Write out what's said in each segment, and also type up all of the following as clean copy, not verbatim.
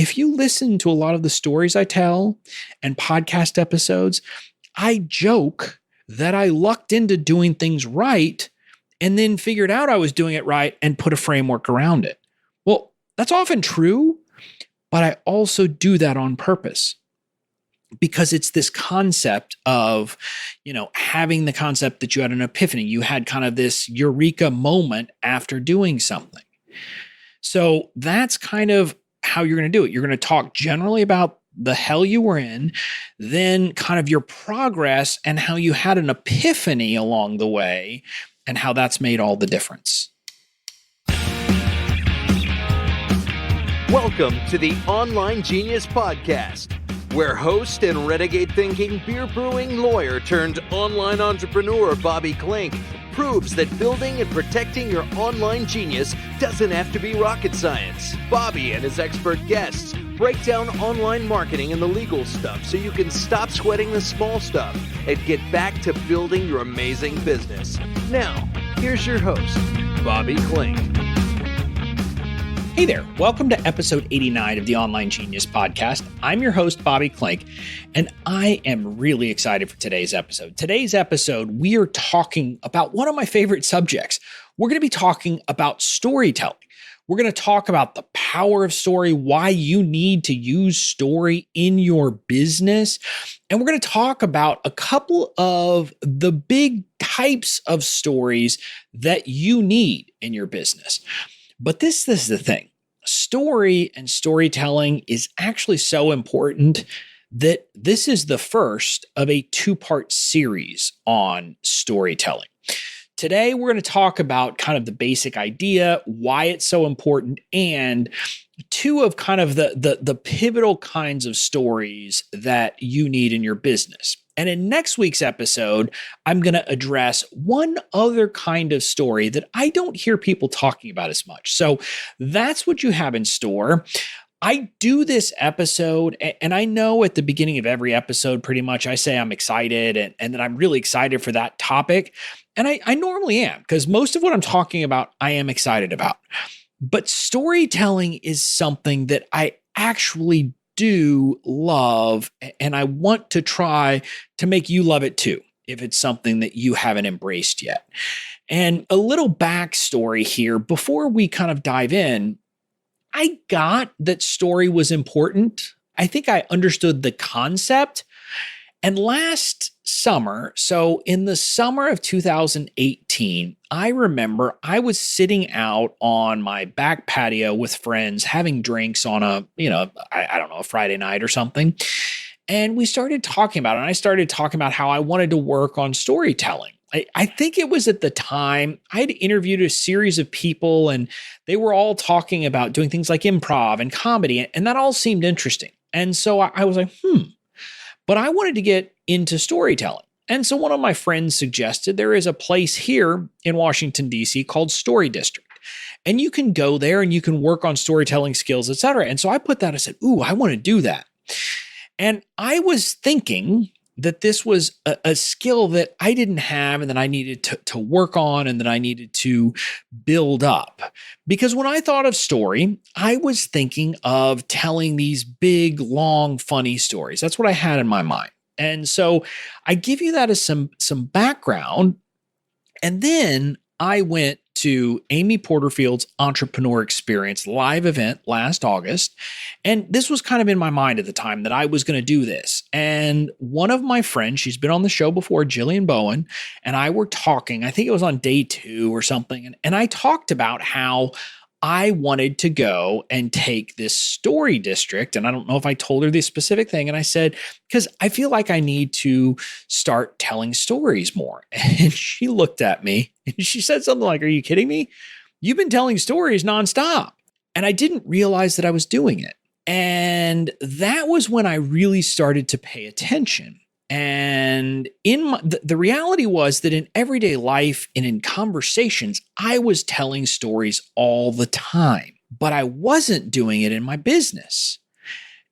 if you listen to a lot of the stories I tell and podcast episodes, I joke that I lucked into doing things right and then figured out I was doing it right and put a framework around it. Well, that's often true, but I also do that on purpose because it's this concept of, having the concept that you had an epiphany. You had kind of this eureka moment after doing something. So that's kind of how you're going to do it. You're going to talk generally about the hell you were in, then kind of your progress and how you had an epiphany along the way and how that's made all the difference. Welcome to the Online Genius Podcast, where host and renegade thinking beer brewing lawyer turned online entrepreneur Bobby Klinck proves that building and protecting your online genius doesn't have to be rocket science. Bobby and his expert guests break down online marketing and the legal stuff so you can stop sweating the small stuff and get back to building your amazing business. Now, here's your host, Bobby Klinck. Hey there, welcome to episode 89 of the Online Genius Podcast. I'm your host, Bobby Klinck, and I am really excited for today's episode. Today's episode, we are talking about one of my favorite subjects. We're going to be talking about storytelling. We're going to talk about the power of story, why you need to use story in your business. And we're going to talk about a couple of the big types of stories that you need in your business. But this is the thing. Story and storytelling is actually so important that this is the first of a two-part series on storytelling. Today, we're going to talk about kind of the basic idea, why it's so important, and two of kind of the pivotal kinds of stories that you need in your business. And in next week's episode, I'm going to address one other kind of story that I don't hear people talking about as much. So that's what you have in store. I do this episode, and I know at the beginning of every episode, pretty much I say I'm excited and that I'm really excited for that topic. And I normally am, because most of what I'm talking about, I am excited about. But storytelling is something that I actually do love, and I want to try to make you love it too, if it's something that you haven't embraced yet. And a little backstory here before we kind of dive in. I got that story was important. I think I understood the concept. And last summer, so in the summer of 2018, I remember I was sitting out on my back patio with friends having drinks on a Friday night or something. And we started talking about it. And I started talking about how I wanted to work on storytelling. I think it was at the time I had interviewed a series of people and they were all talking about doing things like improv and comedy. And that all seemed interesting. And so I was like, but I wanted to get into storytelling. And so one of my friends suggested there is a place here in Washington, D.C. called Story District. And you can go there and you can work on storytelling skills, et cetera. And so I put that, I said, I want to do that. And I was thinking that this was a skill that I didn't have and that I needed to work on and that I needed to build up. Because when I thought of story, I was thinking of telling these big, long, funny stories. That's what I had in my mind. And so I give you that as some background. And then I went to Amy Porterfield's Entrepreneur Experience live event last August. And this was kind of in my mind at the time that I was going to do this. And one of my friends, she's been on the show before, Jillian Bowen, and I were talking, I think it was on day 2 or something. And I talked about how I wanted to go and take this story district. And I don't know if I told her this specific thing. And I said, because I feel like I need to start telling stories more. And she looked at me and she said something like, "Are you kidding me? You've been telling stories nonstop." And I didn't realize that I was doing it. And that was when I really started to pay attention. And the reality was that in everyday life and in conversations, I was telling stories all the time, but I wasn't doing it in my business.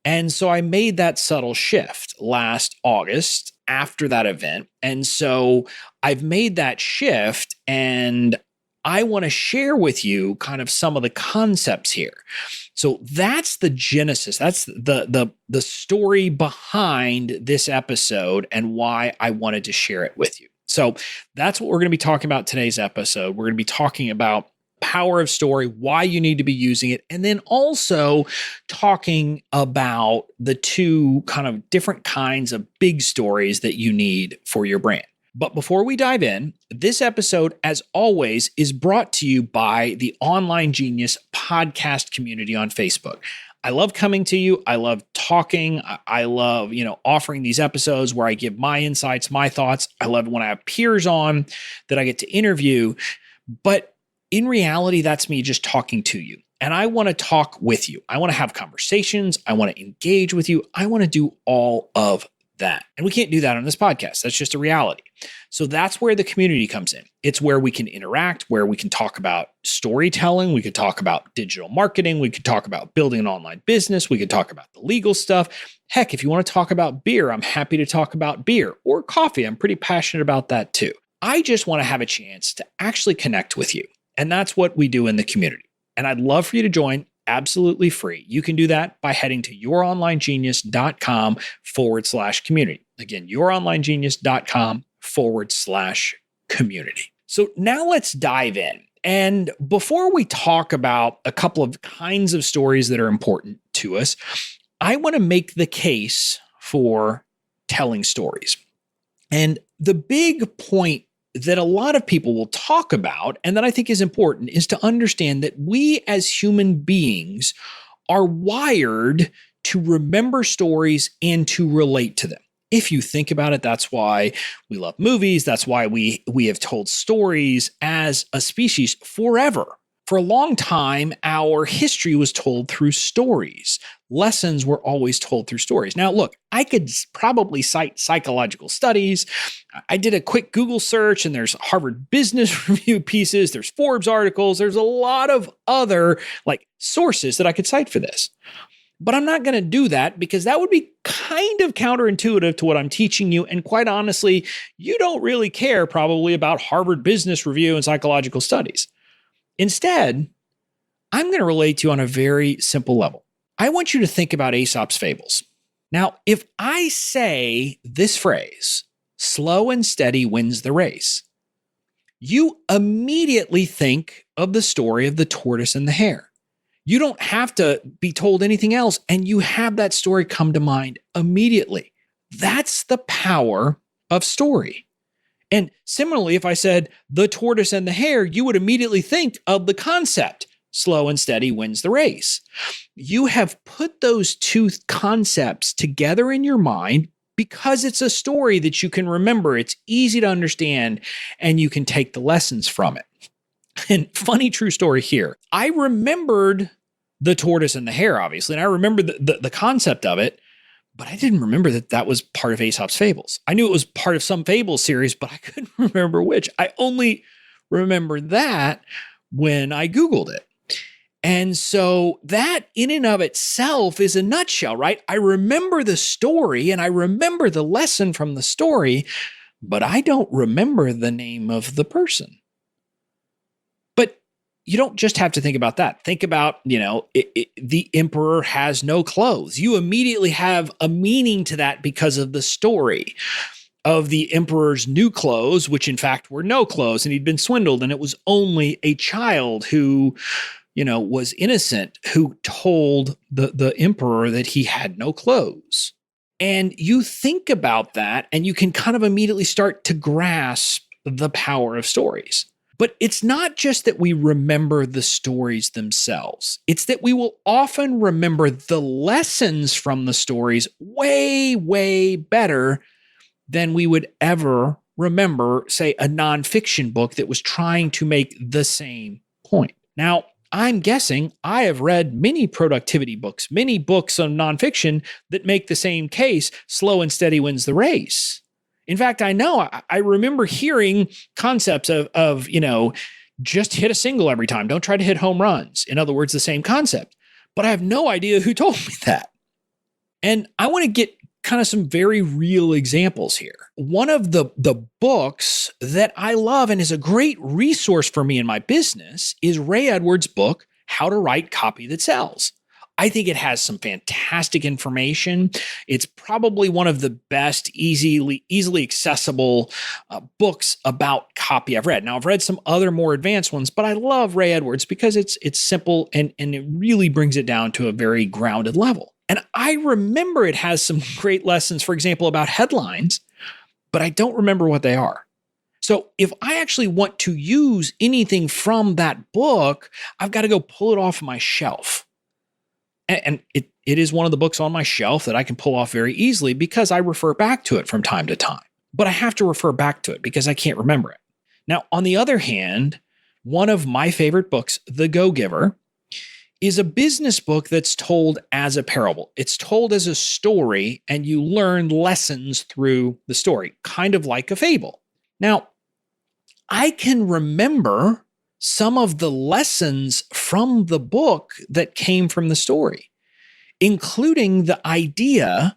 And so I made that subtle shift last August after that event. And so I've made that shift and I want to share with you kind of some of the concepts here. So that's the genesis. That's the story behind this episode and why I wanted to share it with you. So that's what we're going to be talking about today's episode. We're going to be talking about power of story, why you need to be using it, and then also talking about the two kind of different kinds of big stories that you need for your brand. But before we dive in, this episode, as always, is brought to you by the Online Genius podcast community on Facebook. I love coming to you. I love talking. I love, offering these episodes where I give my insights, my thoughts. I love when I have peers on that I get to interview. But in reality, that's me just talking to you. And I want to talk with you. I want to have conversations. I want to engage with you. I want to do all of that. And we can't do that on this podcast. That's just a reality. So that's where the community comes in. It's where we can interact, where we can talk about storytelling. We could talk about digital marketing. We could talk about building an online business. We could talk about the legal stuff. Heck, if you want to talk about beer, I'm happy to talk about beer or coffee. I'm pretty passionate about that too. I just want to have a chance to actually connect with you. And that's what we do in the community. And I'd love for you to join absolutely free. You can do that by heading to youronlinegenius.com/community. Again, youronlinegenius.com/community. So now let's dive in. And before we talk about a couple of kinds of stories that are important to us, I want to make the case for telling stories. And the big point that a lot of people will talk about, and that I think is important, is to understand that we as human beings are wired to remember stories and to relate to them. If you think about it, that's why we love movies. That's why we have told stories as a species forever. For a long time, our history was told through stories. Lessons were always told through stories. Now, look, I could probably cite psychological studies. I did a quick Google search, and there's Harvard Business Review pieces, there's Forbes articles, there's a lot of other sources that I could cite for this. But I'm not going to do that because that would be kind of counterintuitive to what I'm teaching you. And quite honestly, you don't really care probably about Harvard Business Review and psychological studies. Instead, I'm going to relate to you on a very simple level. I want you to think about Aesop's fables. Now, if I say this phrase, slow and steady wins the race, you immediately think of the story of the tortoise and the hare. You don't have to be told anything else, and you have that story come to mind immediately. That's the power of story. And similarly, if I said the tortoise and the hare, you would immediately think of the concept, slow and steady wins the race. You have put those two concepts together in your mind because it's a story that you can remember. It's easy to understand, and you can take the lessons from it. And funny true story here. I remembered the tortoise and the hare, obviously, and I remember the concept of it, but I didn't remember that was part of Aesop's fables. I knew it was part of some fables series, but I couldn't remember which. I only remembered that when I Googled it. And so that in and of itself is a nutshell, right? I remember the story and I remember the lesson from the story, but I don't remember the name of the person. But you don't just have to think about that. Think about, the emperor has no clothes. You immediately have a meaning to that because of the story of the emperor's new clothes, which in fact were no clothes, and he'd been swindled, and it was only a child who, was innocent, who told the emperor that he had no clothes. And you think about that, and you can kind of immediately start to grasp the power of stories. But it's not just that we remember the stories themselves. It's that we will often remember the lessons from the stories way, way better than we would ever remember, say, a nonfiction book that was trying to make the same point. Now, I'm guessing I have read many productivity books, many books on nonfiction that make the same case, slow and steady wins the race. In fact, I remember hearing concepts of just hit a single every time. Don't try to hit home runs. In other words, the same concept. But I have no idea who told me that. And I want to get kind of some very real examples here. One of the books that I love and is a great resource for me in my business is Ray Edwards' book, How to Write Copy That Sells. I think it has some fantastic information. It's probably one of the best, easily accessible books about copy I've read. Now, I've read some other more advanced ones, but I love Ray Edwards because it's simple and it really brings it down to a very grounded level. And I remember it has some great lessons, for example, about headlines, but I don't remember what they are. So if I actually want to use anything from that book, I've got to go pull it off my shelf. And it is one of the books on my shelf that I can pull off very easily because I refer back to it from time to time. But I have to refer back to it because I can't remember it. Now, on the other hand, one of my favorite books, The Go-Giver, is a business book that's told as a parable. It's told as a story, and you learn lessons through the story, kind of like a fable. Now, I can remember some of the lessons from the book that came from the story, including the idea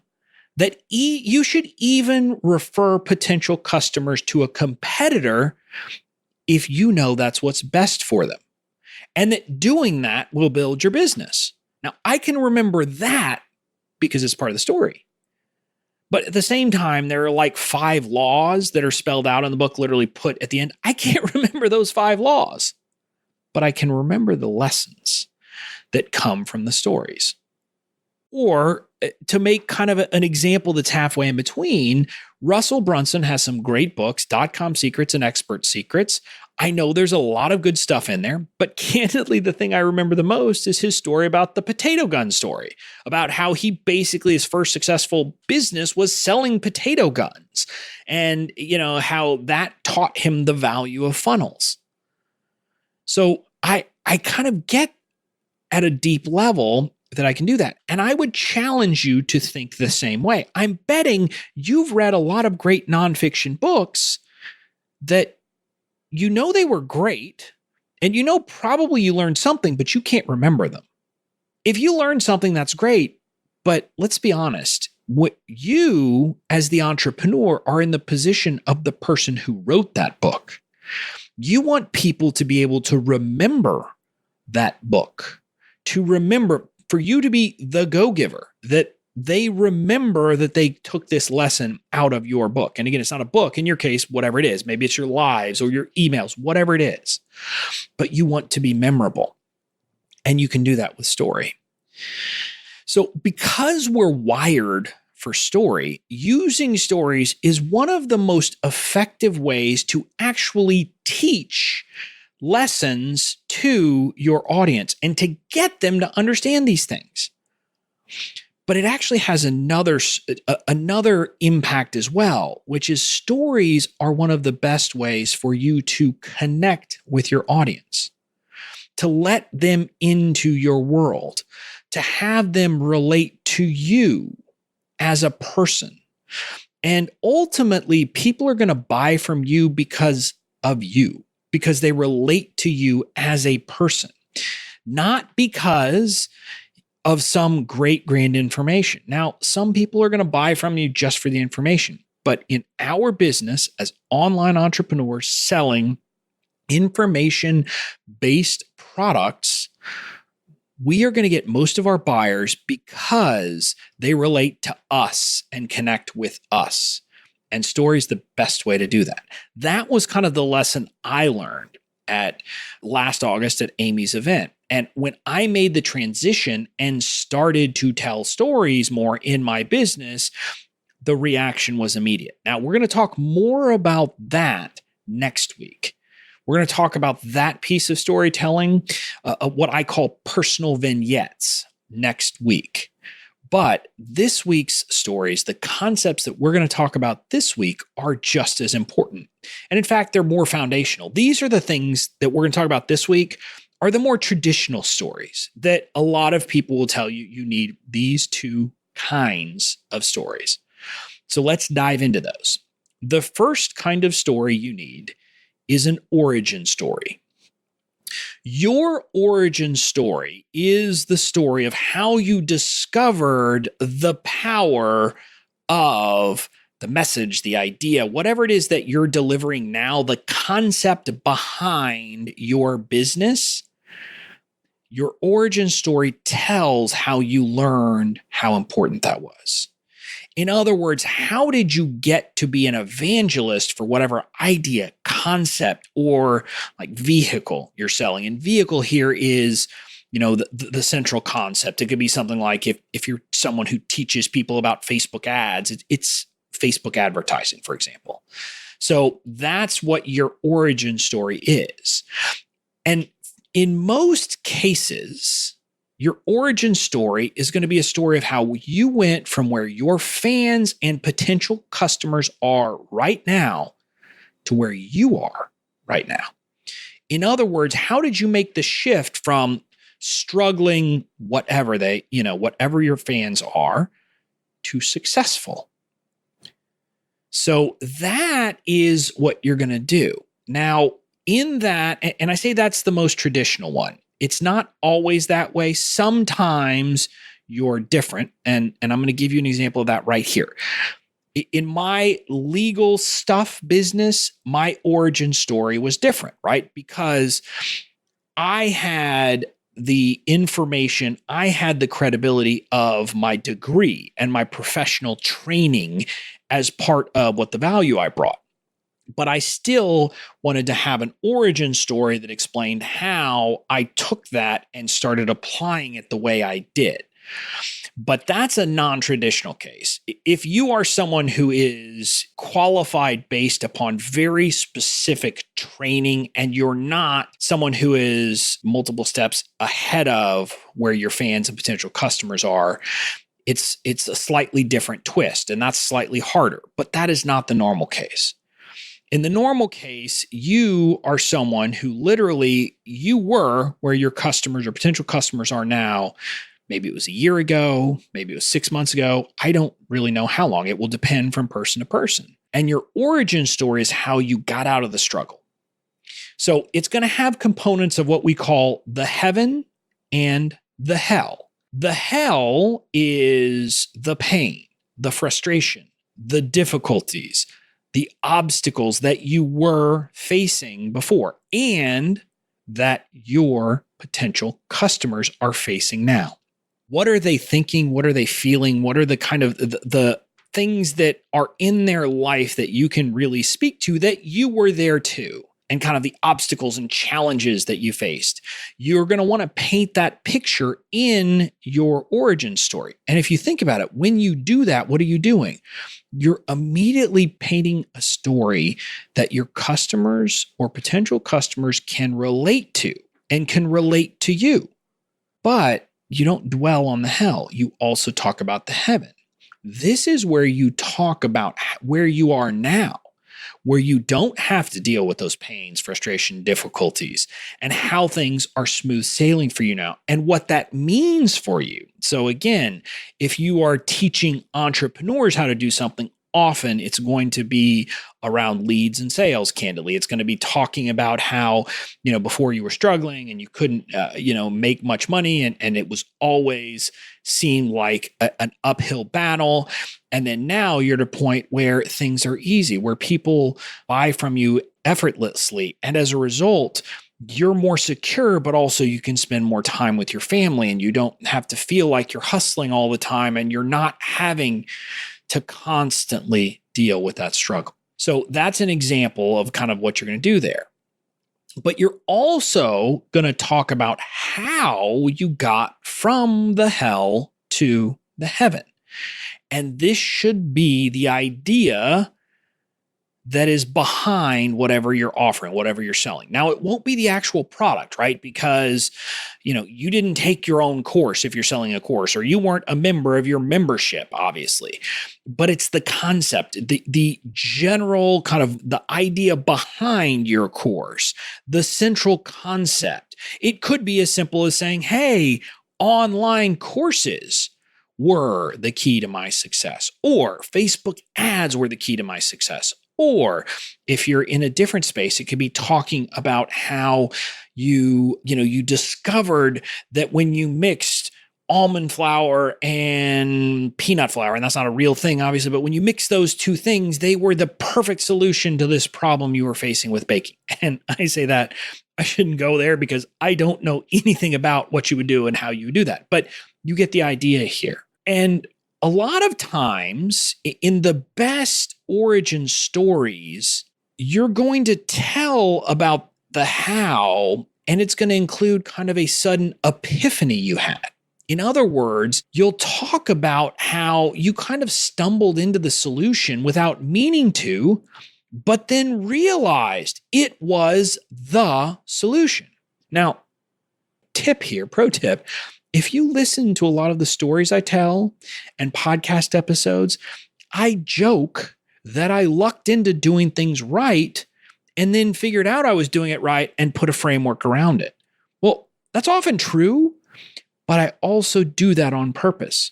that you should even refer potential customers to a competitor if you know that's what's best for them, and that doing that will build your business. Now, I can remember that because it's part of the story. But at the same time, there are like 5 laws that are spelled out in the book, literally put at the end. I can't remember those 5 laws, but I can remember the lessons that come from the stories. Or to make kind of an example that's halfway in between, Russell Brunson has some great books, .com Secrets and Expert Secrets. I know there's a lot of good stuff in there, but candidly, the thing I remember the most is his story about the potato gun story, about how he basically, his first successful business was selling potato guns, and how that taught him the value of funnels. So I kind of get at a deep level that I can do that. And I would challenge you to think the same way. I'm betting you've read a lot of great nonfiction books that they were great, and probably you learned something, but you can't remember them. If you learned something, that's great, but let's be honest, what you as the entrepreneur are in the position of the person who wrote that book. You want people to be able to remember that book, for you to be the go-giver, that they remember that they took this lesson out of your book. And again, it's not a book in your case, whatever it is. Maybe it's your lives or your emails, whatever it is. But you want to be memorable. And you can do that with story. So because we're wired for story, using stories is one of the most effective ways to actually teach lessons to your audience and to get them to understand these things. But it actually has another impact as well, which is stories are one of the best ways for you to connect with your audience, to let them into your world, to have them relate to you as a person. And ultimately, people are going to buy from you because of you, because they relate to you as a person, not because of some great grand information. Now, some people are going to buy from you just for the information, but in our business as online entrepreneurs selling information-based products, we are going to get most of our buyers because they relate to us and connect with us. And story is the best way to do that. That was kind of the lesson I learned at last August at Amy's event. And when I made the transition and started to tell stories more in my business, the reaction was immediate. Now, we're going to talk more about that next week. We're going to talk about that piece of storytelling, what I call personal vignettes, next week. But this week's stories, the concepts that we're going to talk about this week, are just as important. And in fact, they're more foundational. These are the things that we're going to talk about this week are the more traditional stories that a lot of people will tell you you need these 2 kinds of stories. So let's dive into those. The first kind of story you need is an origin story. Your origin story is the story of how you discovered the power of the message, the idea, whatever it is that you're delivering now, the concept behind your business, your origin story tells how you learned how important that was. In other words, how did you get to be an evangelist for whatever idea, concept, or like vehicle you're selling? And vehicle here is, the central concept. It could be something like if you're someone who teaches people about Facebook ads, it's Facebook advertising, for example. So that's what your origin story is. And in most cases, your origin story is going to be a story of how you went from where your fans and potential customers are right now to where you are right now. In other words, how did you make the shift from struggling, whatever your fans are, to successful? So that is what you're going to do. Now, in that, and I say that's the most traditional one. It's not always that way. Sometimes you're different. And I'm going to give you an example of that right here. In my legal stuff business, my origin story was different, right? Because I had the information, I had the credibility of my degree and my professional training as part of what the value I brought. But I still wanted to have an origin story that explained how I took that and started applying it the way I did. But that's a non-traditional case. If you are someone who is qualified based upon very specific training and you're not someone who is multiple steps ahead of where your fans and potential customers are, it's a slightly different twist, and that's slightly harder. But that is not the normal case. In the normal case, you are someone who literally you were where your customers or potential customers are now. Maybe it was a year ago, maybe it was 6 months ago. I don't really know how long. It will depend from person to person. And your origin story is how you got out of the struggle. So it's going to have components of what we call the heaven and the hell. The hell is the pain, the frustration, the difficulties, the obstacles that you were facing before and that your potential customers are facing now. What are they thinking? What are they feeling? What are the kind of the things that are in their life that you can really speak to that you were there too? And kind of the obstacles and challenges that you faced. You're going to want to paint that picture in your origin story. And if you think about it, when you do that, what are you doing? You're immediately painting a story that your customers or potential customers can relate to and can relate to you. But you don't dwell on the hell. You also talk about the heaven. This is where you talk about where you are now, where you don't have to deal with those pains, frustration, difficulties, and how things are smooth sailing for you now and what that means for you. So again, if you are teaching entrepreneurs how to do something, often it's going to be around leads and sales, candidly. It's going to be talking about how, before you were struggling and you couldn't, make much money and it was always seemed like an uphill battle. And then now you're at a point where things are easy, where people buy from you effortlessly. And as a result, you're more secure, but also you can spend more time with your family and you don't have to feel like you're hustling all the time and you're not having to constantly deal with that struggle. So that's an example of kind of what you're going to do there. But you're also going to talk about how you got from the hell to the heaven. And this should be the idea that is behind whatever you're offering, whatever you're selling. Now, it won't be the actual product, right? Because, you didn't take your own course if you're selling a course, or you weren't a member of your membership, obviously. But it's the concept, the general kind of the idea behind your course, the central concept. It could be as simple as saying, hey, online courses were the key to my success, or Facebook ads were the key to my success. Or if you're in a different space, it could be talking about how you discovered that when you mixed almond flour and peanut flour. And that's not a real thing, obviously, but when you mix those two things, they were the perfect solution to this problem you were facing with baking. And I say that I shouldn't go there because I don't know anything about what you would do and how you would do that, but you get the idea here. And a lot of times in the best origin stories, you're going to tell about the how, and it's going to include kind of a sudden epiphany you had. In other words, you'll talk about how you kind of stumbled into the solution without meaning to, but then realized it was the solution. Now, pro tip, if you listen to a lot of the stories I tell and podcast episodes, I joke that I lucked into doing things right and then figured out I was doing it right and put a framework around it. Well, that's often true, but I also do that on purpose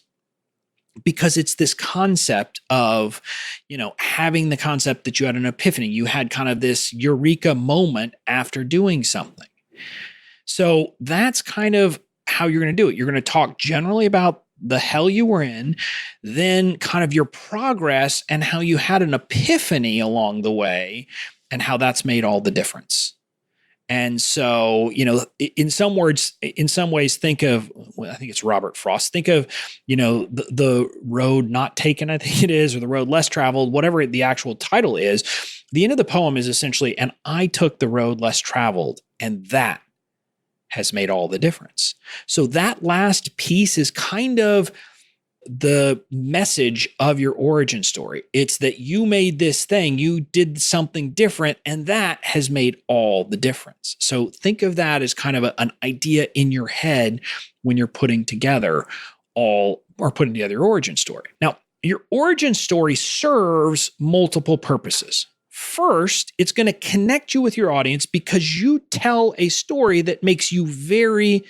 because it's this concept of, having the concept that you had an epiphany. You had kind of this eureka moment after doing something. So that's kind of how you're going to do it. You're going to talk generally about the hell you were in, then kind of your progress and how you had an epiphany along the way and how that's made all the difference. And so, in some ways, think of, I think it's Robert Frost, think of, the road not taken, I think it is, or the road less traveled, whatever the actual title is. The end of the poem is essentially, and I took the road less traveled, and that has made all the difference. So that last piece is kind of the message of your origin story. It's that you made this thing, you did something different, and that has made all the difference. So think of that as kind of an idea in your head when you're putting together your origin story. Now, your origin story serves multiple purposes. First, it's going to connect you with your audience because you tell a story that makes you very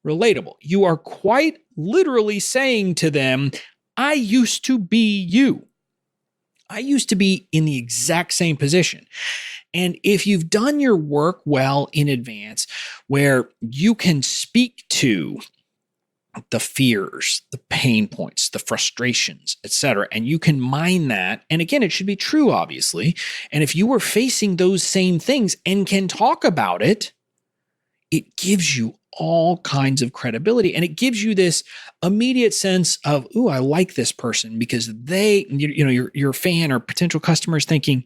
relatable. You are quite literally saying to them, I used to be you. I used to be in the exact same position. And if you've done your work well in advance, where you can speak to the fears, the pain points, the frustrations, etc., and you can mine that. And again, it should be true, obviously. And if you were facing those same things and can talk about it, it gives you all kinds of credibility. And it gives you this immediate sense of, ooh, I like this person because your fan or potential customers thinking,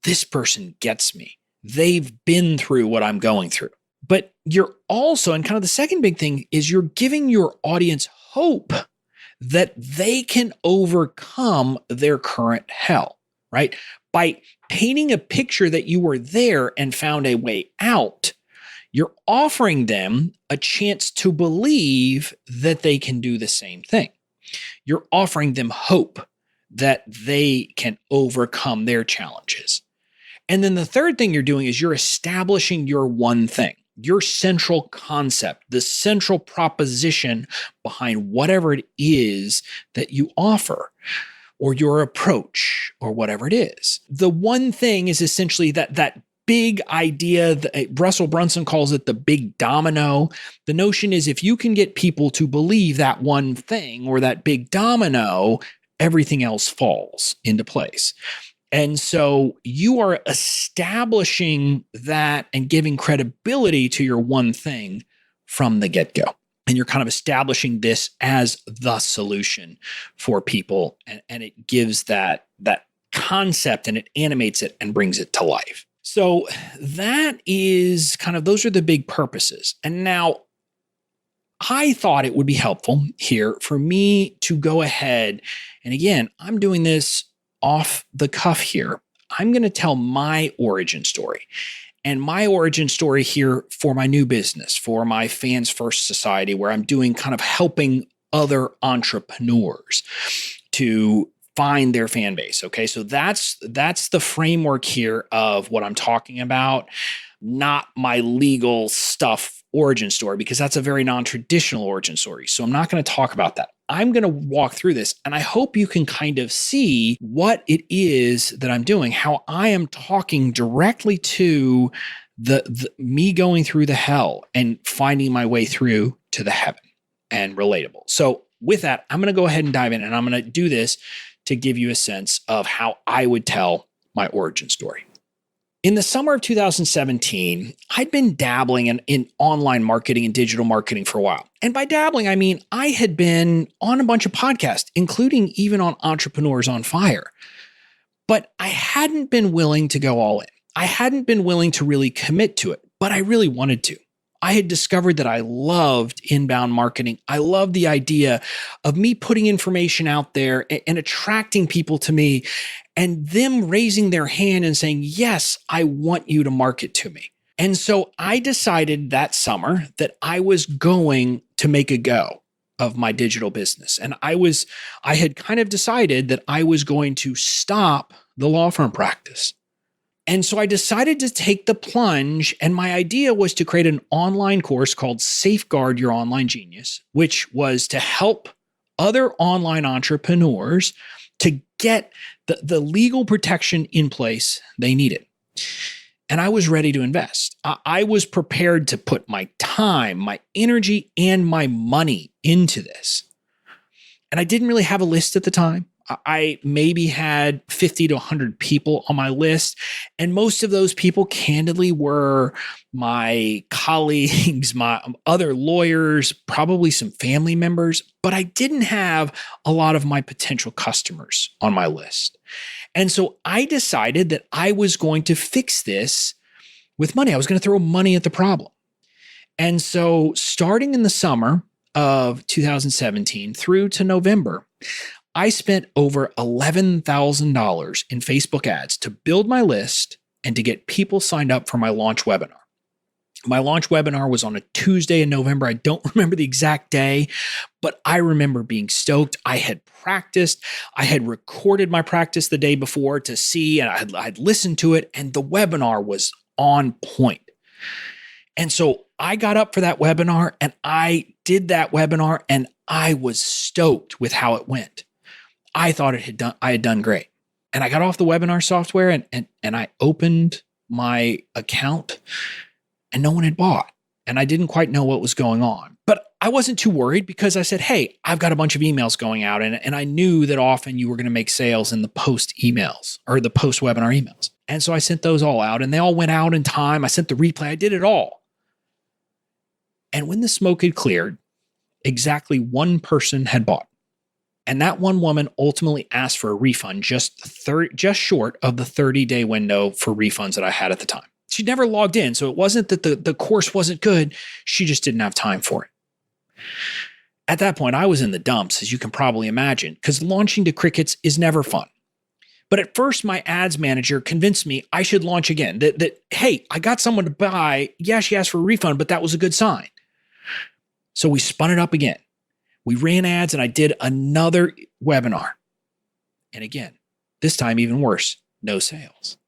this person gets me. They've been through what I'm going through. But you're also, and kind of the second big thing is you're giving your audience hope that they can overcome their current hell, right? By painting a picture that you were there and found a way out, you're offering them a chance to believe that they can do the same thing. You're offering them hope that they can overcome their challenges. And then the third thing you're doing is you're establishing your one thing, your central concept, the central proposition behind whatever it is that you offer, or your approach, or whatever it is. The one thing is essentially that big idea, Russell Brunson calls it the big domino. The notion is if you can get people to believe that one thing or that big domino, everything else falls into place. And so you are establishing that and giving credibility to your one thing from the get-go. And you're kind of establishing this as the solution for people. And it gives that concept and it animates it and brings it to life. So that is those are the big purposes. And now I thought it would be helpful here for me to go ahead. And again, I'm doing this off the cuff here. I'm going to tell my origin story. And my origin story here for my new business, for my Fans First Society, where I'm doing kind of helping other entrepreneurs to find their fan base. Okay. So that's the framework here of what I'm talking about, not my legal stuff origin story, because that's a very non-traditional origin story. So I'm not going to talk about that. I'm going to walk through this and I hope you can kind of see what it is that I'm doing, how I am talking directly to the me going through the hell and finding my way through to the heaven. and relatable. So with that, I'm going to go ahead and dive in, and I'm going to do this to give you a sense of how I would tell my origin story. In the summer of 2017, I'd been dabbling in online marketing and digital marketing for a while. And by dabbling, I mean I had been on a bunch of podcasts, including even on Entrepreneurs on Fire. But I hadn't been willing to go all in. I hadn't been willing to really commit to it, but I really wanted to. I had discovered that I loved inbound marketing. I loved the idea of me putting information out there and attracting people to me and them raising their hand and saying, yes, I want you to market to me. And so I decided that summer that I was going to make a go of my digital business. And I had kind of decided that I was going to stop the law firm practice. And so I decided to take the plunge, and my idea was to create an online course called Safeguard Your Online Genius, which was to help other online entrepreneurs to get the legal protection in place they needed. And I was ready to invest. I was prepared to put my time, my energy, and my money into this. And I didn't really have a list at the time. I maybe had 50 to 100 people on my list. And most of those people, candidly, were my colleagues, my other lawyers, probably some family members. But I didn't have a lot of my potential customers on my list. And so I decided that I was going to fix this with money. I was going to throw money at the problem. And so starting in the summer of 2017 through to November, I spent over $11,000 in Facebook ads to build my list and to get people signed up for my launch webinar. My launch webinar was on a Tuesday in November. I don't remember the exact day, but I remember being stoked. I had practiced. I had recorded my practice the day before to see, and I'd listened to it, and the webinar was on point. And so I got up for that webinar, and I did that webinar, and I was stoked with how it went. I thought I had done great. And I got off the webinar software and I opened my account and no one had bought. And I didn't quite know what was going on. But I wasn't too worried because I said, hey, I've got a bunch of emails going out. And I knew that often you were going to make sales in the post emails or the post webinar emails. And so I sent those all out and they all went out in time. I sent the replay. I did it all. And when the smoke had cleared, exactly one person had bought. And that one woman ultimately asked for a refund just short of the 30-day window for refunds that I had at the time. She'd never logged in, so it wasn't that the course wasn't good. She just didn't have time for it. At that point, I was in the dumps, as you can probably imagine, because launching to crickets is never fun. But at first, my ads manager convinced me I should launch again, that hey, I got someone to buy. Yeah, she asked for a refund, but that was a good sign. So we spun it up again. We ran ads and I did another webinar. And again, this time even worse, no sales.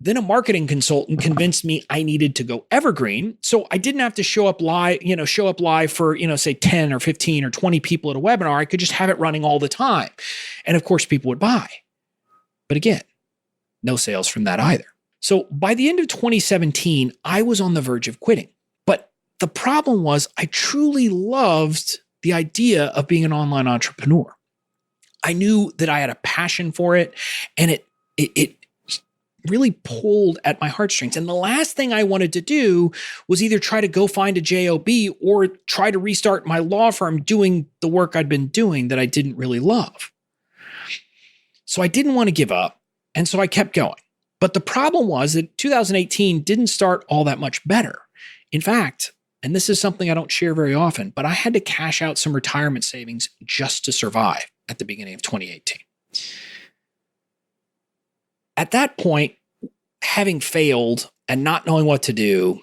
Then a marketing consultant convinced me I needed to go evergreen. So I didn't have to show up live for, say 10 or 15 or 20 people at a webinar. I could just have it running all the time. And of course, people would buy. But again, no sales from that either. So by the end of 2017, I was on the verge of quitting. But the problem was I truly loved the idea of being an online entrepreneur. I knew that I had a passion for it, and it really pulled at my heartstrings. And the last thing I wanted to do was either try to go find a job or try to restart my law firm doing the work I'd been doing that I didn't really love. So I didn't want to give up, and so I kept going. But the problem was that 2018 didn't start all that much better. In fact, and this is something I don't share very often, but I had to cash out some retirement savings just to survive at the beginning of 2018. At that point, having failed and not knowing what to do,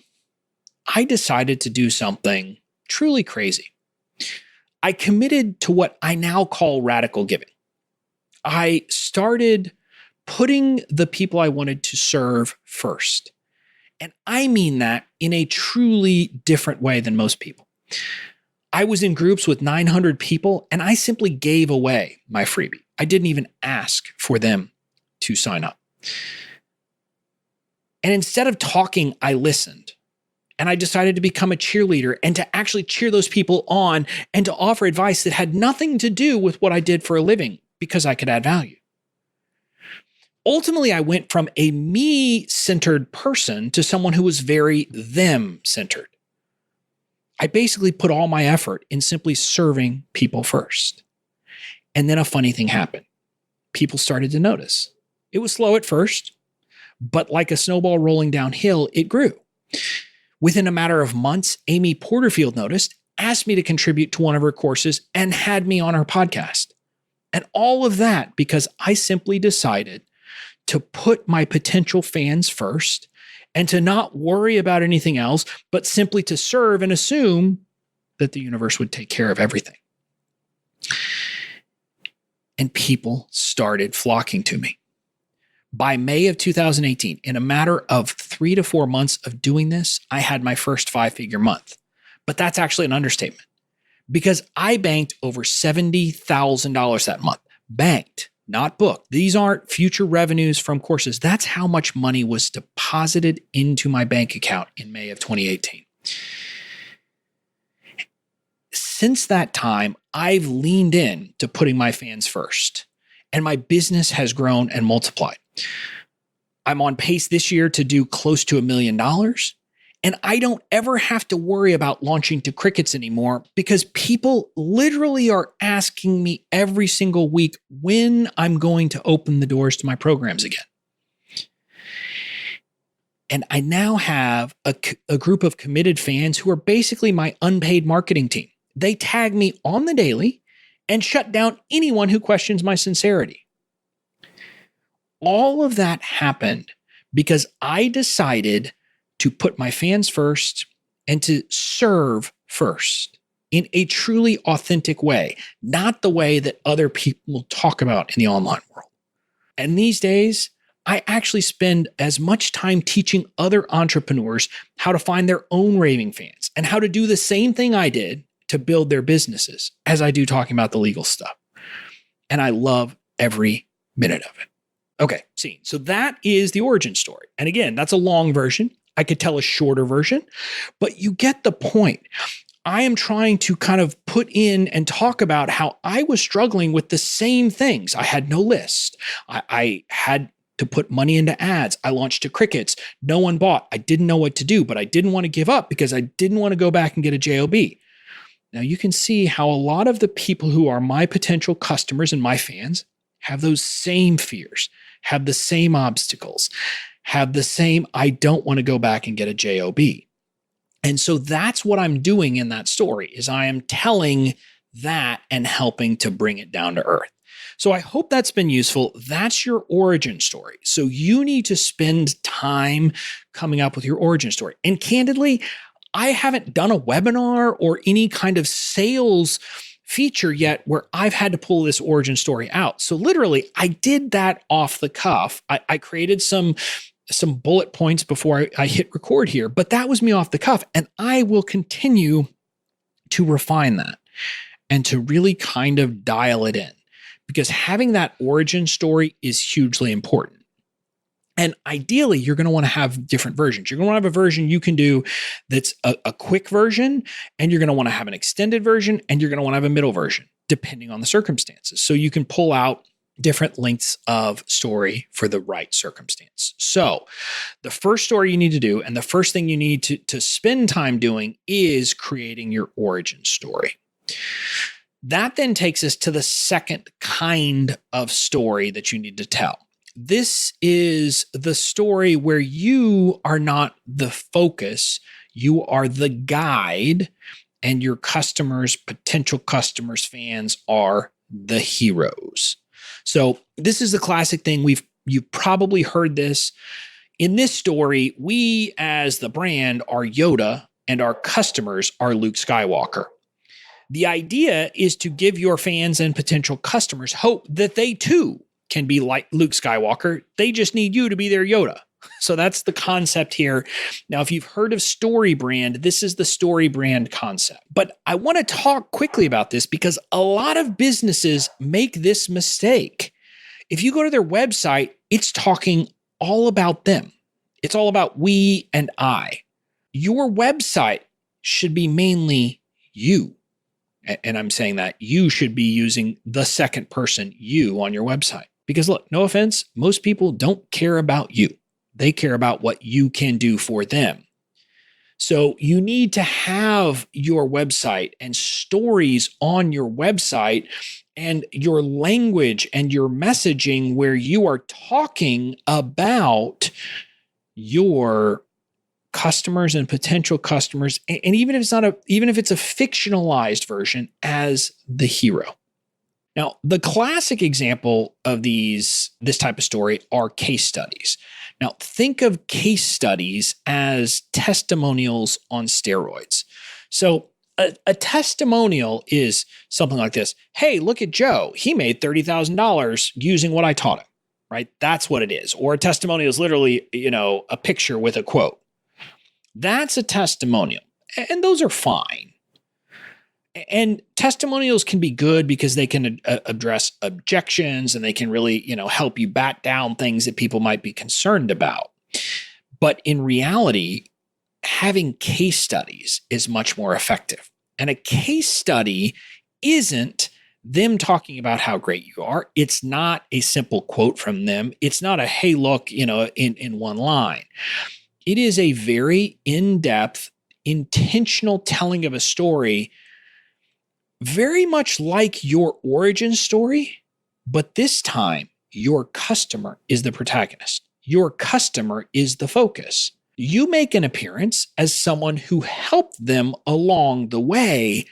I decided to do something truly crazy. I committed to what I now call radical giving. I started putting the people I wanted to serve first. And I mean that in a truly different way than most people. I was in groups with 900 people and I simply gave away my freebie. I didn't even ask for them to sign up. And instead of talking, I listened. And I decided to become a cheerleader and to actually cheer those people on and to offer advice that had nothing to do with what I did for a living because I could add value. Ultimately, I went from a me-centered person to someone who was very them-centered. I basically put all my effort in simply serving people first. And then a funny thing happened. People started to notice. It was slow at first, but like a snowball rolling downhill, it grew. Within a matter of months, Amy Porterfield noticed, asked me to contribute to one of her courses, and had me on her podcast. And all of that because I simply decided to put my potential fans first and to not worry about anything else, but simply to serve and assume that the universe would take care of everything. And people started flocking to me. By May of 2018, in a matter of 3 to 4 months of doing this, I had my first 5-figure month. But that's actually an understatement because I banked over $70,000 that month. Banked, not booked. These aren't future revenues from courses. That's how much money was deposited into my bank account in May of 2018. Since that time, I've leaned in to putting my fans first, and my business has grown and multiplied. I'm on pace this year to do close to $1 million, and I don't ever have to worry about launching to crickets anymore because people literally are asking me every single week when I'm going to open the doors to my programs again. And I now have a group of committed fans who are basically my unpaid marketing team. They tag me on the daily and shut down anyone who questions my sincerity. All of that happened because I decided to put my fans first and to serve first in a truly authentic way, not the way that other people talk about in the online world. And these days, I actually spend as much time teaching other entrepreneurs how to find their own raving fans and how to do the same thing I did to build their businesses as I do talking about the legal stuff. And I love every minute of it. Okay, see, so that is the origin story. And again, that's a long version. I could tell a shorter version, but you get the point. I am trying to kind of put in and talk about how I was struggling with the same things. I had no list. I had to put money into ads. I launched to crickets. No one bought. I didn't know what to do, but I didn't want to give up because I didn't want to go back and get a JOB. Now you can see how a lot of the people who are my potential customers and my fans have those same fears, have the same obstacles, have the same, I don't want to go back and get a JOB. And so that's what I'm doing in that story is I am telling that and helping to bring it down to earth. So I hope that's been useful. That's your origin story. So you need to spend time coming up with your origin story. And candidly, I haven't done a webinar or any kind of sales feature yet where I've had to pull this origin story out. So literally, I did that off the cuff. I created some bullet points before I hit record here, but that was me off the cuff. And I will continue to refine that and to really kind of dial it in because having that origin story is hugely important. And ideally, you're going to want to have different versions. You're going to want to have a version you can do that's a quick version, and you're going to want to have an extended version, and you're going to want to have a middle version, depending on the circumstances. So you can pull out different lengths of story for the right circumstance. So the first story you need to do, and the first thing you need to spend time doing is creating your origin story. That then takes us to the second kind of story that you need to tell. This is the story where you are not the focus, you are the guide, and your customers, potential customers, fans are the heroes. So this is the classic thing. You've probably heard this. In this story, we as the brand are Yoda and our customers are Luke Skywalker. The idea is to give your fans and potential customers hope that they too can be like Luke Skywalker. They just need you to be their Yoda. So that's the concept here. Now, if you've heard of story brand, this is the story brand concept. But I want to talk quickly about this because a lot of businesses make this mistake. If you go to their website, it's talking all about them. It's all about we and I. your website should be mainly you. And I'm saying that you should be using the second person you on your website. Because look, no offense, most people don't care about you. They care about what you can do for them. So you need to have your website and stories on your website and your language and your messaging where you are talking about your customers and potential customers, and even if it's a fictionalized version, as the hero. Now, the classic example of this type of story are case studies. Now, think of case studies as testimonials on steroids. So a testimonial is something like this. Hey, look at Joe. He made $30,000 using what I taught him, right? That's what it is. Or a testimonial is literally, a picture with a quote. That's a testimonial. And those are fine. And testimonials can be good because they can address objections and they can really, help you bat down things that people might be concerned about. But in reality, having case studies is much more effective. And a case study isn't them talking about how great you are. It's not a simple quote from them. It's not a, hey, look, in one line. It is a very in-depth, intentional telling of a story, very much like your origin story, but this time your customer is the protagonist. Your customer is the focus. You make an appearance as someone who helped them along the way,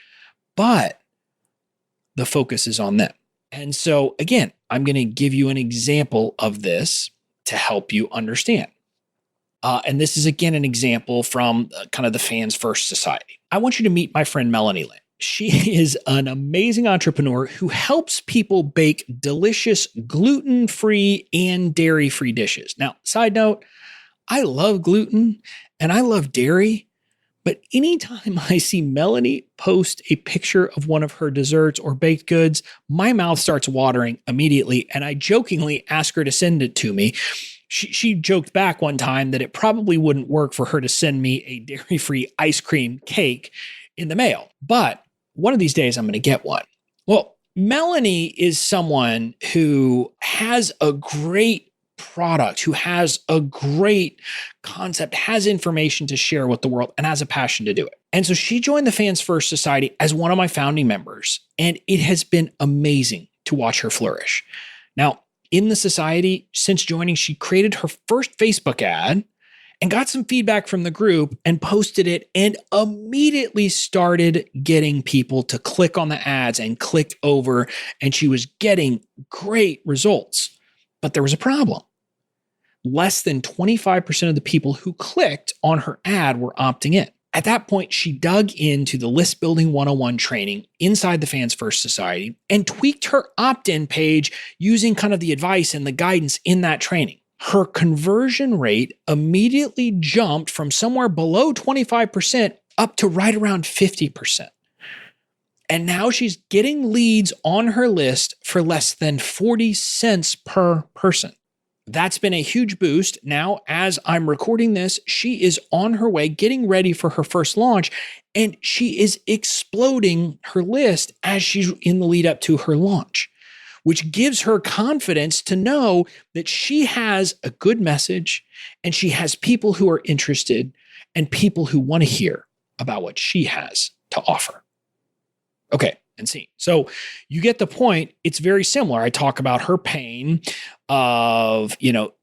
but the focus is on them. And so again, I'm going to give you an example of this to help you understand. And this is, again, an example from kind of the Fans First Society. I want you to meet my friend Melanie Lynn. She is an amazing entrepreneur who helps people bake delicious gluten-free and dairy-free dishes. Now, side note, I love gluten and I love dairy, but anytime I see Melanie post a picture of one of her desserts or baked goods, my mouth starts watering immediately, and I jokingly ask her to send it to me. She joked back one time that it probably wouldn't work for her to send me a dairy-free ice cream cake in the mail, but one of these days I'm going to get one. Well, Melanie is someone who has a great product, who has a great concept, has information to share with the world, and has a passion to do it. And so she joined the Fans First Society as one of my founding members, and it has been amazing to watch her flourish. Now, in the society, since joining, she created her first Facebook ad and got some feedback from the group and posted it, and immediately started getting people to click on the ads and click over, and she was getting great results. But there was a problem. Less than 25% of the people who clicked on her ad were opting in. At that point, she dug into the List Building 101 training inside the Fans First Society and tweaked her opt-in page using kind of the advice and the guidance in that training. Her conversion rate immediately jumped from somewhere below 25% up to right around 50%. And now she's getting leads on her list for less than 40 cents per person. That's been a huge boost. Now, as I'm recording this, she is on her way, getting ready for her first launch, and she is exploding her list as she's in the lead up to her launch, which gives her confidence to know that she has a good message and she has people who are interested and people who want to hear about what she has to offer. Okay. And see. So you get the point. It's very similar. I talk about her pain of,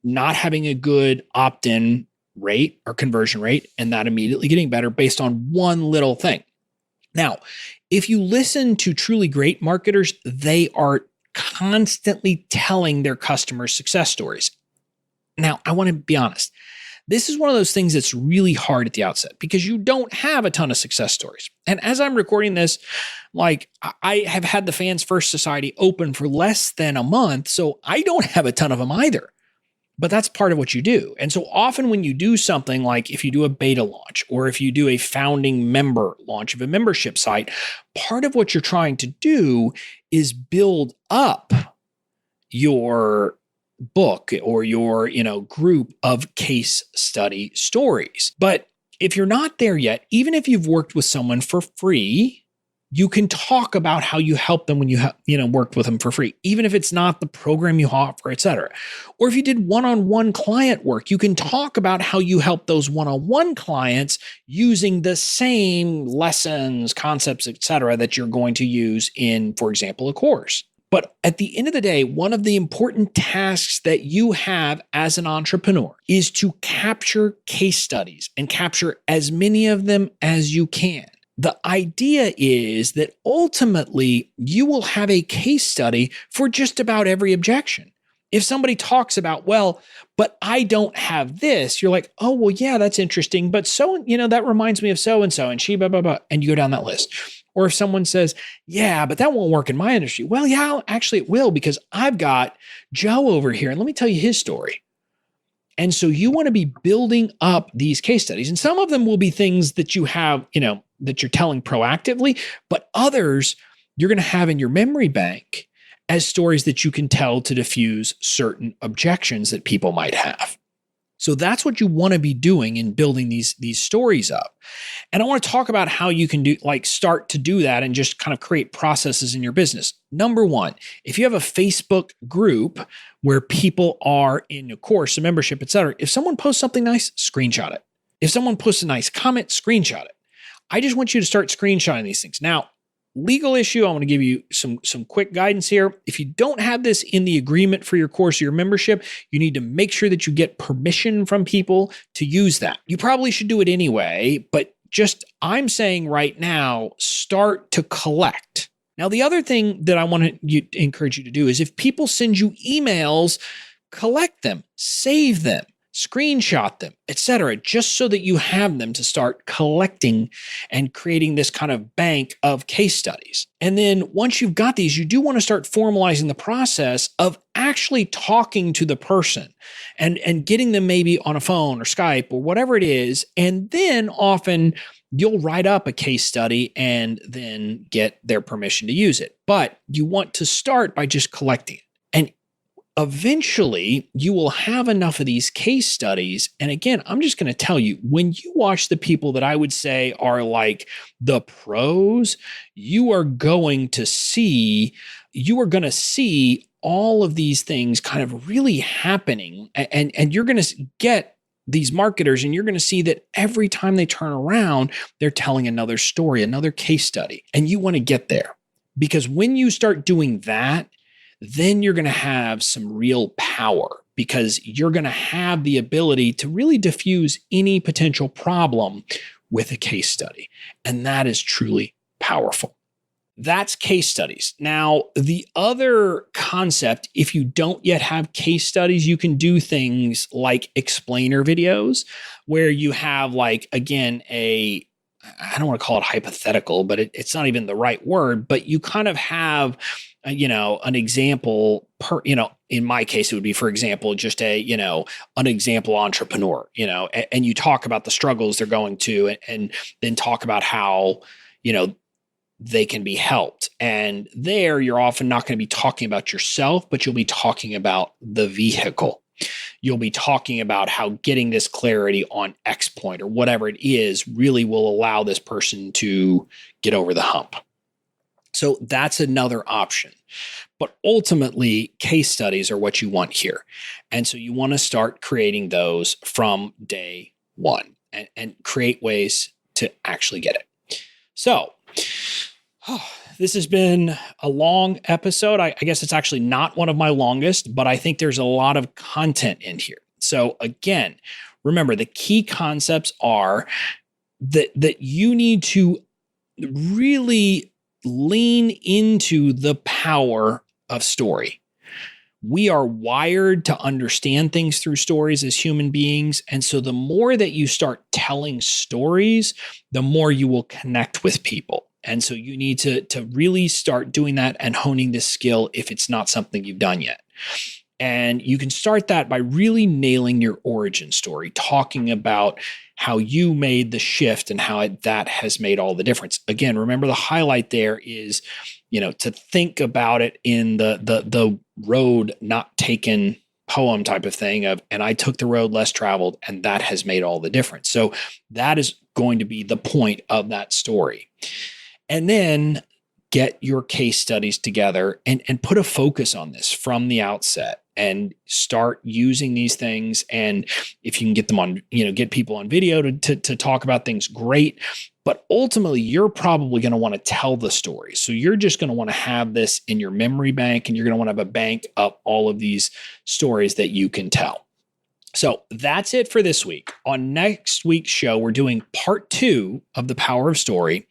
not having a good opt-in rate or conversion rate, and that immediately getting better based on one little thing. Now, if you listen to truly great marketers, they are constantly telling their customers success stories. Now, I want to be honest. This is one of those things that's really hard at the outset because you don't have a ton of success stories. And as I'm recording this, I have had the Fans First Society open for less than a month, so I don't have a ton of them either. But that's part of what you do. And so often when you do something like if you do a beta launch or if you do a founding member launch of a membership site, part of what you're trying to do is build up your book or your, group of case study stories. But if you're not there yet, even if you've worked with someone for free, you can talk about how you help them when you worked with them for free, even if it's not the program you offer, et cetera. Or if you did one-on-one client work, you can talk about how you help those one-on-one clients using the same lessons, concepts, et cetera, that you're going to use in, for example, a course. But at the end of the day, one of the important tasks that you have as an entrepreneur is to capture case studies and capture as many of them as you can. The idea is that ultimately you will have a case study for just about every objection. If somebody talks about, well, but I don't have this, you're like, oh, well, yeah, that's interesting. But so, that reminds me of so-and-so and she, blah, blah, blah. And you go down that list. Or if someone says, yeah, but that won't work in my industry. Well, yeah, actually it will, because I've got Joe over here and let me tell you his story. And so you want to be building up these case studies. And some of them will be things that you have, that you're telling proactively, but others you're going to have in your memory bank as stories that you can tell to diffuse certain objections that people might have. So that's what you want to be doing in building these stories up. And I want to talk about how you can start to do that and just kind of create processes in your business. Number one, if you have a Facebook group where people are in a course, a membership, et cetera, if someone posts something nice, screenshot it. If someone posts a nice comment, screenshot it. I just want you to start screenshotting these things. Now, legal issue, I want to give you some quick guidance here. If you don't have this in the agreement for your course or your membership, you need to make sure that you get permission from people to use that. You probably should do it anyway, but I'm saying right now, start to collect. Now, the other thing that I want to encourage you to do is if people send you emails, collect them, save them, screenshot them, et cetera, just so that you have them to start collecting and creating this kind of bank of case studies. And then once you've got these, you do want to start formalizing the process of actually talking to the person and getting them maybe on a phone or Skype or whatever it is. And then often you'll write up a case study and then get their permission to use it. But you want to start by just collecting it. And eventually, you will have enough of these case studies. And again, I'm just going to tell you, when you watch the people that I would say are like the pros, you are going to see all of these things kind of really happening. And you're going to get these marketers and you're going to see that every time they turn around, they're telling another story, another case study. And you want to get there, because when you start doing that, then you're going to have some real power, because you're going to have the ability to really diffuse any potential problem with a case study. And that is truly powerful. That's case studies. Now, the other concept, if you don't yet have case studies, you can do things like explainer videos where you have I don't want to call it hypothetical, but it's not even the right word, but you kind of have an example in my case, it would be, for example, just an example entrepreneur, and you talk about the struggles they're going to, and then talk about how, they can be helped. And there you're often not going to be talking about yourself, but you'll be talking about the vehicle. You'll be talking about how getting this clarity on X point or whatever it is really will allow this person to get over the hump. So that's another option. But ultimately, case studies are what you want here. And so you want to start creating those from day one and create ways to actually get it. So this has been a long episode. I guess it's actually not one of my longest, but I think there's a lot of content in here. So again, remember, the key concepts are that you need to really lean into the power of story. We are wired to understand things through stories as human beings. And so the more that you start telling stories, the more you will connect with people. And so you need to really start doing that and honing this skill if it's not something you've done yet. And you can start that by really nailing your origin story, talking about how you made the shift and how that has made all the difference. Again, remember the highlight there is, to think about it in the road not taken poem type of thing and I took the road less traveled, and that has made all the difference. So that is going to be the point of that story. And then get your case studies together and put a focus on this from the outset and start using these things. And if you can get them on, get people on video to talk about things, great. But ultimately, you're probably going to want to tell the story. So you're just going to want to have this in your memory bank, and you're going to want to have a bank of all of these stories that you can tell. So that's it for this week. On next week's show, we're doing part 2 of The Power of Story.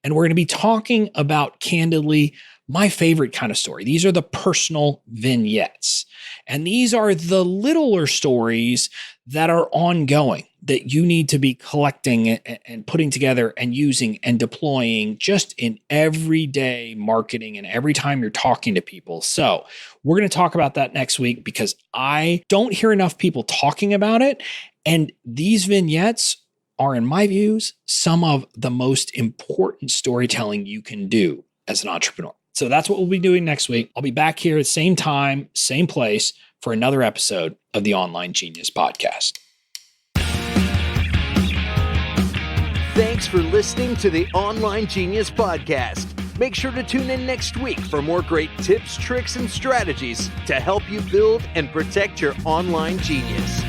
And we're going to be talking about, candidly, my favorite kind of story. These are the personal vignettes. And these are the littler stories that are ongoing that you need to be collecting and putting together and using and deploying just in everyday marketing and every time you're talking to people. So we're going to talk about that next week because I don't hear enough people talking about it. And these vignettes are, in my views, some of the most important storytelling you can do as an entrepreneur. So that's what we'll be doing next week. I'll be back here at the same time, same place for another episode of the Online Genius Podcast. Thanks for listening to the Online Genius Podcast. Make sure to tune in next week for more great tips, tricks, and strategies to help you build and protect your online genius.